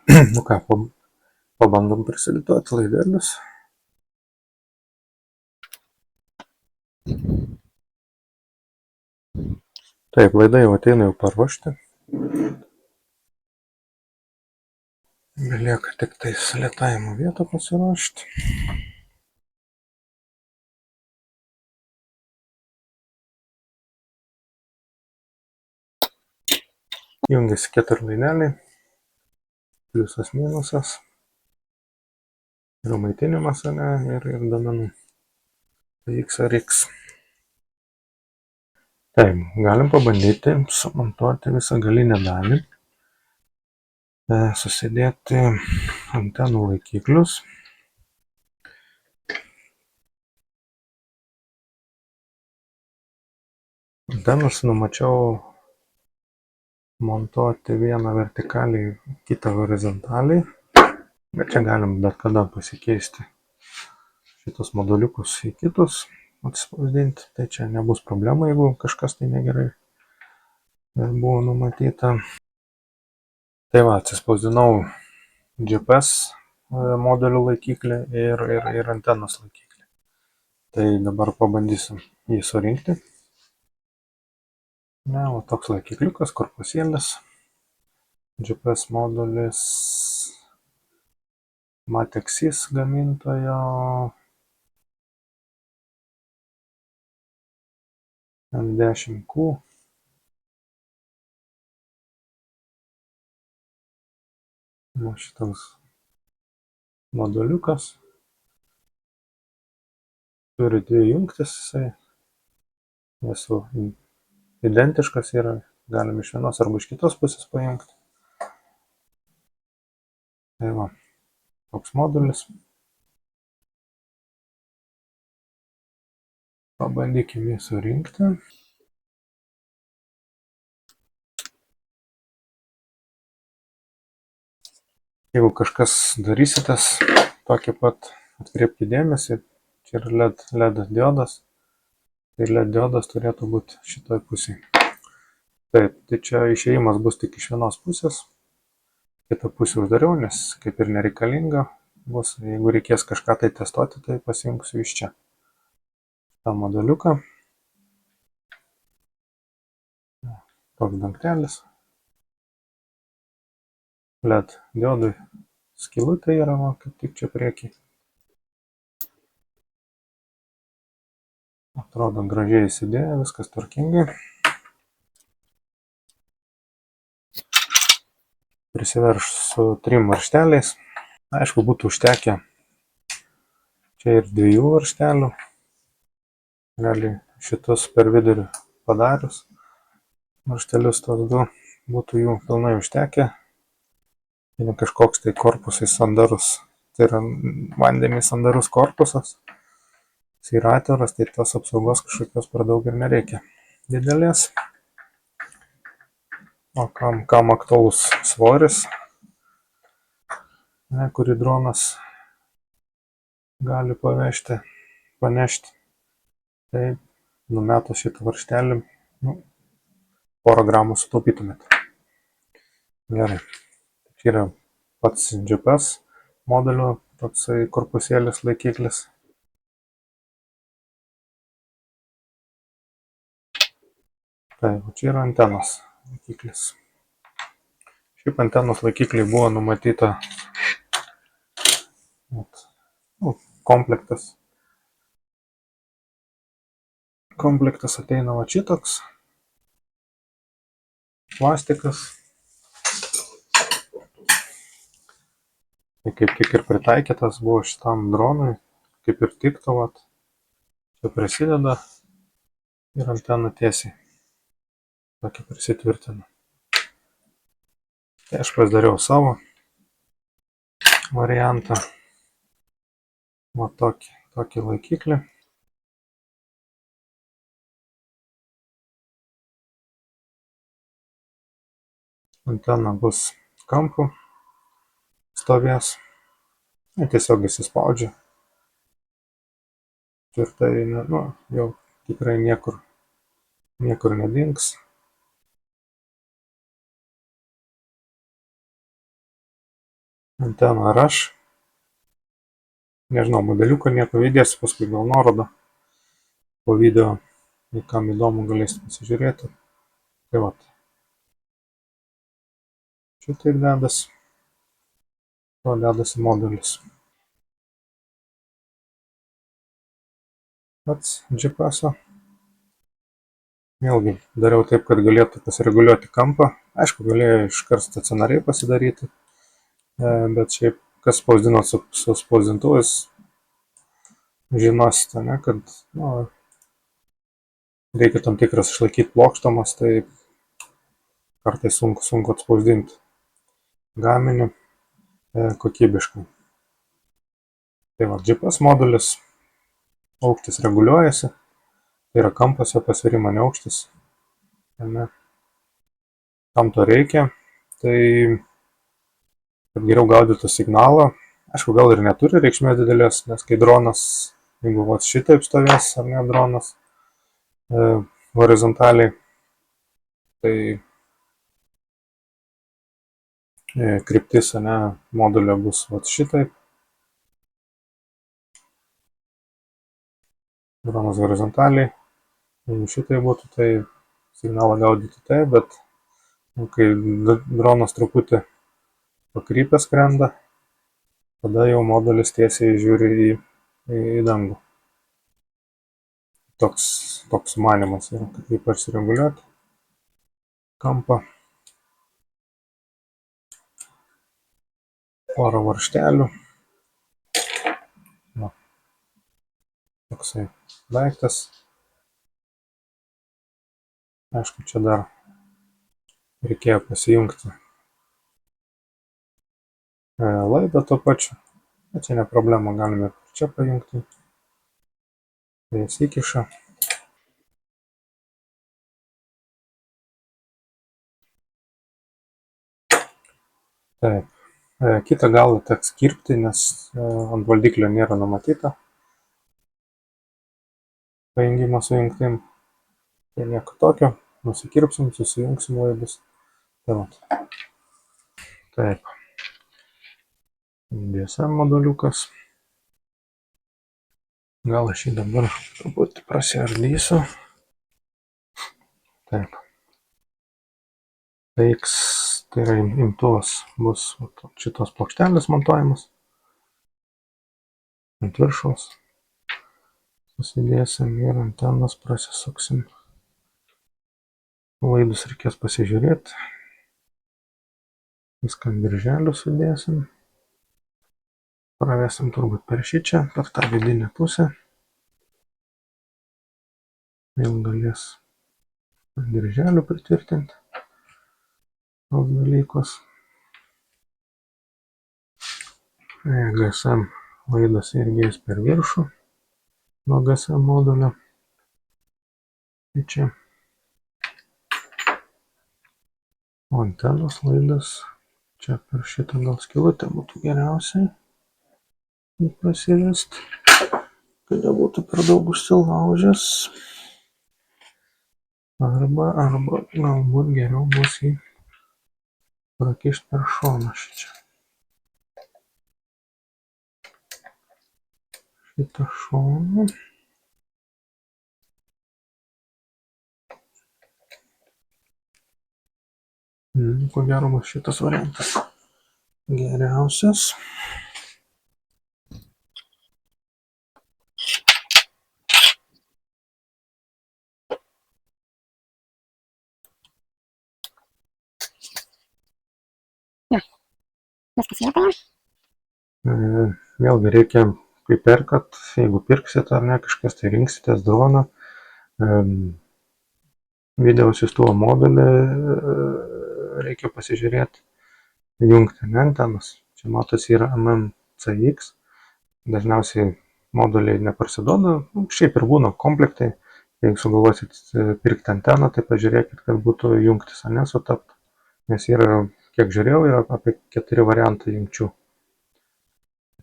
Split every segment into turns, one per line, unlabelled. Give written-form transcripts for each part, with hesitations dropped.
Nu ką, pabandom prisilituoti laidelius. Taip, laidai jau ateina jau paruošti. Belieka tik tai sulėtavimo vietą pasiruošti. Jungiasi 4 laideliai. Pliusas, minusas. Yra maitinimas, ane, ir duomenų. X ar X. Taip, galim pabandyti sumontuoti visą galinę dalį. Susidėti antenų laikiklius. Antenas numačiau montuoti vieną vertikaliai, kitą horizontaliai. Bet čia galim bet kada pasikeisti šitus moduliukus į kitus, atspausdinti. Tai čia nebus problema, jeigu kažkas tai negerai buvo numatyta. Tai va, atsispausdinau GPS modelių laikiklį ir antenos laikiklį. Tai dabar pabandysim jį surinkti. Ne, o toks laikikliukas, korpusėlis, GPS modulis Matexis gamintojo M10Q. Nu, šitas moduliukas turi 2 jungtis, jisai esu identiškas yra, galim iš vienos arba iš kitos pusės pajungti. Tai va, toks modulis. Pabandykime jį surinkti. Jeigu kažkas darysitės, tokį pat atkreipkite dėmesį, čia yra LED diodas. Tai LED diodas turėtų būti šitoj pusėje. Taip, tai čia išėjimas bus tik iš vienos pusės. Kitą pusę uždariau, nes kaip ir nereikalinga bus. Jeigu reikės kažką tai testuoti, tai pasijungsiu iš čia. Tą moduliuką. Toks dangtelis. LED diodui skylutė yra, kaip tik čia priekį. Atrodo gražiai įsidėjo, viskas tvarkingai. Prisiverš su 3 varžteliais. Aišku, būtų užtekę čia ir 2 varžtelių. Realiai šitus per vidurį padarius. Varžtelius tos 2 būtų jų pilnai užtekę. Ne kažkoks tai korpusai sandarus. Tai yra vandenį sandarus korpusas. Jis yra atviras, tai tos apsaugos kažkokios per daug ir nereikia didelės. O kam aktualus svoris, kurį dronas gali panešti, tai numetus šitą varžtelį, porą gramų sutaupytumėt. Gerai, čia yra pats GPS modelio toksai korpusėlis laikiklis. Tai, čia yra antenos laikiklis. Šiaip antenos laikikliai buvo numatyta komplektas. Komplektas ateina va šitoks. Plastikas. Tai kaip tik ir pritaikytas buvo šitam dronui, kaip ir tiktų, vat. Čia prisideda ir antena tiesiai. Tokį prisitvirtina. Tai aš pasidariau savo variantą. Va tokį laikiklį. Antena bus kampu stovės. Tiesiog įsispaudžia. Tvirtai, jau tikrai niekur nedings. Antena Rush. Nežinau, modeliuką nieko įdėsiu, paskui gal nuorodą po video, jei kam įdomu galėsite pasižiūrėti. Tai vat. Šitaip dedasi. To dedasi modulis. Pats GPS-o. Vėlgi, dariau taip, kad galėtų pasireguliuoti kampą. Aišku, galėjo iškart stacionariai pasidaryti, bet šiaip, kas spausdinot su spausdintuvais, žinosite, ne, kad reikia tam tikras išlaikyti plokštumas, tai kartais sunku atspausdinti gaminį kokybiškai. Tai va, GPS modulis, aukštis reguliuojasi, tai yra kampas, jo pasvirimo ne aukštis. Ne. Tam to reikia, tai kad geriau gaudytų signalą, aišku, gal ir neturi reikšmės didelės, nes kai dronas, jeigu vat šitaip stovės, ar ne, dronas horizontaliai, tai kryptis, ne, modulio bus vat šitaip. Dronas horizontaliai, jeigu šitai būtų, tai signalą gaudytų taip, bet kai dronas truputį pakrypęs skrenda, tada jau modulis tiesiai žiūri į dangų. Toks sumanymas yra, kad jį pasireguliuoti kampą. Porą varžtelių. Na, toksai daiktas. Aišku, čia dar reikėjo pasijungti laidą to pačiu, bet čia ne problema, galime čia pajungti. Tai jis įkiša. Taip. Kitą galą teks kirpti, nes ant valdiklio nėra numatyta pajungimą su jungtim. Tai nieko tokio, nusikirpsim, susijungsim laidus. Taip. GSM moduliukas. Gal aš jį dabar truputį prasiardysiu. Taip. TX, tai yra imtuvas, bus šitos plokštelės montuojamas. Ant viršaus susidėsim ir antenas prasisuksim. Laidus reikės pasižiūrėti. Viską ant dirželių sudėsim. Pravesim turbūt per šičia, per tą vidinę pusę. Vėl galės ant dirželių pritvirtinti tos dalykus. GSM laidas irgi eis per viršų nuo GSM modulio. Tai čia. O antenos laidas čia per šitą gal skylutę būtų geriausiai prasivesti, kad nebūtų per daug užsilaužęs. Arba galbūt geriau bus jį prakišti per šoną šičia. Šitą šoną. Ko gero bus šitas variantas geriausias.
Viskas vietoje.
Vėlgi reikia, kai perkat, jeigu pirksit ar ne, kažkas tai rinksitės droną, video siųstuvo modulį reikia pasižiūrėti, jungti antenas. Čia matos yra MMCX, dažniausiai moduliai neparsiduoda, šiaip ir būna komplektai. Jeigu sugalvosit pirkti anteną, tai pažiūrėkit, kad būtų jungtis, ne sutaptų, nes yra, kiek žiūrėjau, yra apie 4 variantai jungčių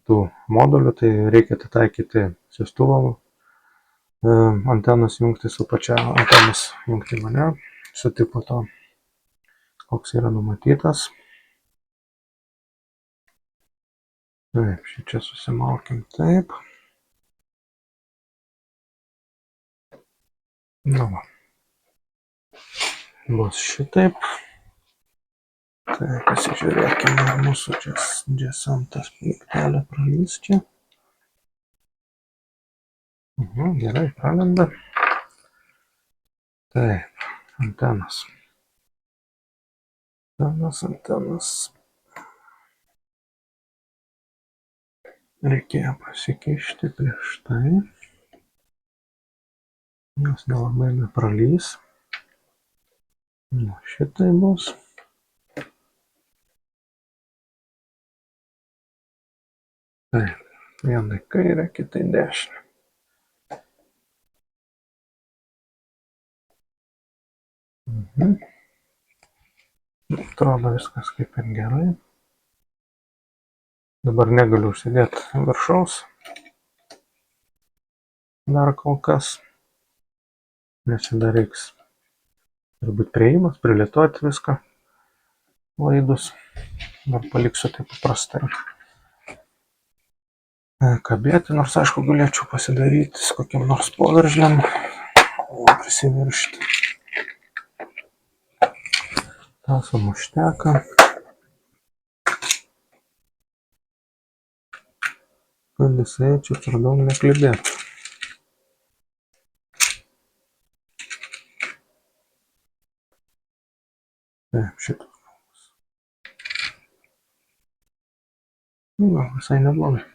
tų modulių, tai reikia taikyti siųstuvo antenos jungti su pačia antenos jungtimi, ne, su tipo to, koks yra numatytas. Taip, čia susimaukim taip. Nu va. Bus šitaip. Tai pasižiūrėkime, ar mūsų džesantas pliktelė pralys čia. Gerai, pralenda. Taip, antenas. Antenas. Reikėjo pasikišti prieš tai. Jos nelabai nepralys. Nu, šitai bus. Taip, vienai kairę, kitai dešinę. Atrodo viskas kaip ir gerai. Dabar negaliu užsidėti viršaus. Dar kol kas. Nes čia dar reiks turbūt priėjimas, prilietuoti viską. Laidus. Dar paliksiu taip paprastai. Kabėti, nors aišku galėčiau pasidaryti su kokiam nors poveržliam. Prisiviršti. Tasam užteka. Kad jisai čia per daug neklibėtų. Taip, šitas galvas. Gal visai neblogai.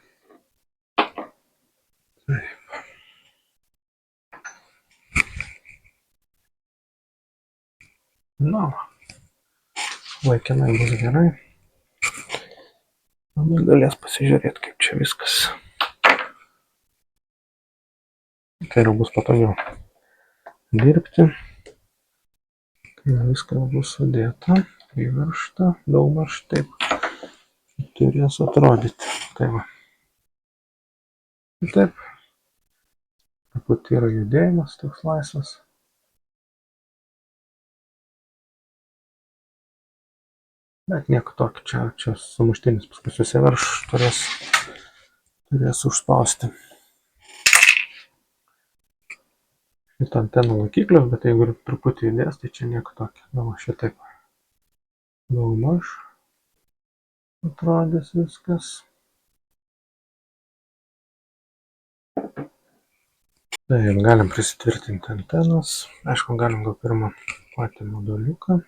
Taip. Nu, laikinai bus gerai. Dabar galės pasižiūrėti, kaip čia viskas. Tai jau bus patogiau dirbti. Kai viskas bus sudėta, įveršta, daugmaž taip turės atrodyti. Tai va. Taip. Truputį yra judėjimas toks laisvas. Bet nieko tokio, čia sumuštinis paskui susiverš, turės užspausti. Šitą anteną laikiklius, bet jeigu truputį judės, tai čia nieko tokio. Na, šitaip. Daugmaž atrodys viskas. Taip, galim prisitvirtinti antenas. Aišku, galim gal pirmą patį moduliuką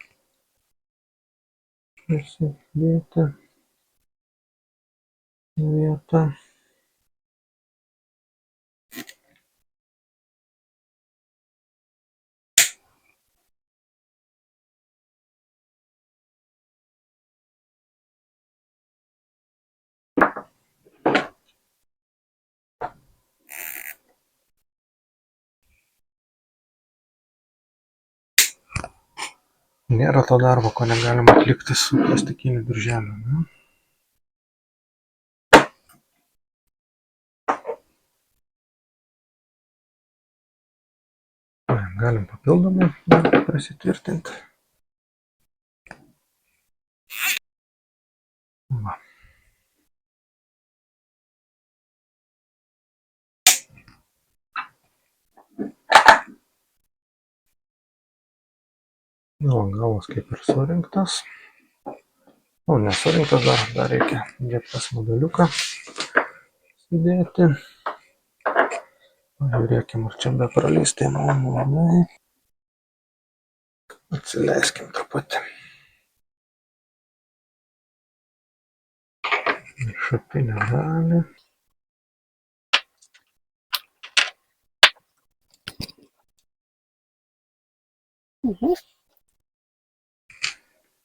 prisidėti į vietą. Nėra to darbo, ko negalima atlikti su plastikiniu dirželiu. Ne? Galim papildomai prisitvirtinti. Va. Nu, galas kaip ir surinktas. O, nesurinktas dar reikia dėtas moduliuką sudėti. Pažiūrėkim, ar čia be pralys, tai malonai. Atsileiskim truputį. Šapinę dalį.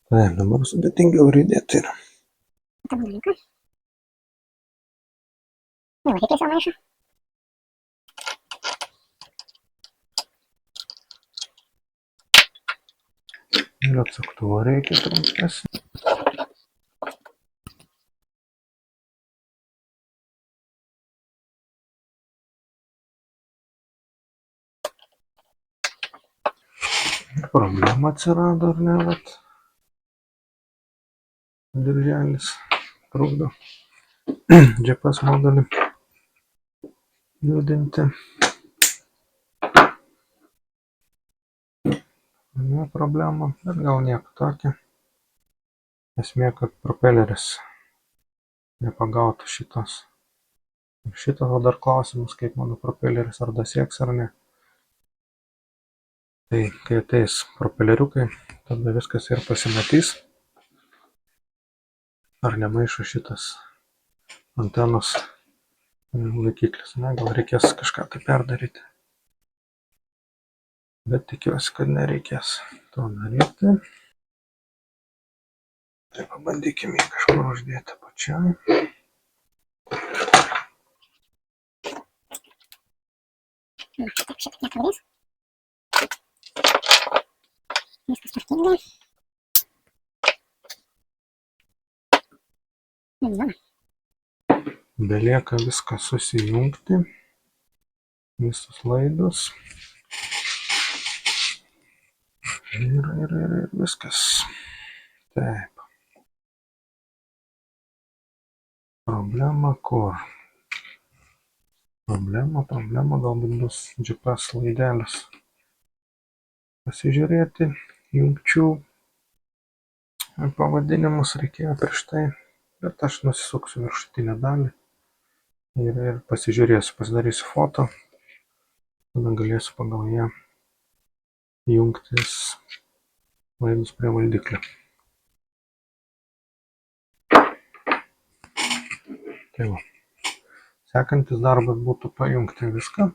Taip, dabar sudėtingiau įdėti yra. Ir atsuktuvo reikia trumpesnį. Problema atsirado, ar ne, vat. Dirželis trukdo. GPS modulį judinti. Ne problema, bet gal nieko tokia. Esmė, kad propeleris nepagautų šitos. Ir šitas, o dar klausimas, kaip mano propeleris ar dasieks ar ne. Tai kai ateis propeleriukai, tada viskas ir pasimatys. Ar nemaišo šitas antenos laikiklis. Na, gal reikės kažką tai perdaryti. Bet tikiuosi, kad nereikės to daryti. Tai pabandykime jį kažkur uždėti pačiai.
Taip, šitaip nekabės. Viskas tvarkingai. Nežinau.
Belieka viską susijungti. Visus laidus. Ir viskas. Taip. Problema kur? Problema galbūt bus GPS laidelis. Pasižiūrėti jungčių pavadinimus reikėjo prieš tai, bet aš nusisuksiu viršutinę dalį ir pasižiūrėsiu, pasidarysiu foto, tada galėsiu pagal ją jungtis laidus prie valdiklio. Tai va. Sekantis darbas būtų pajungti viską.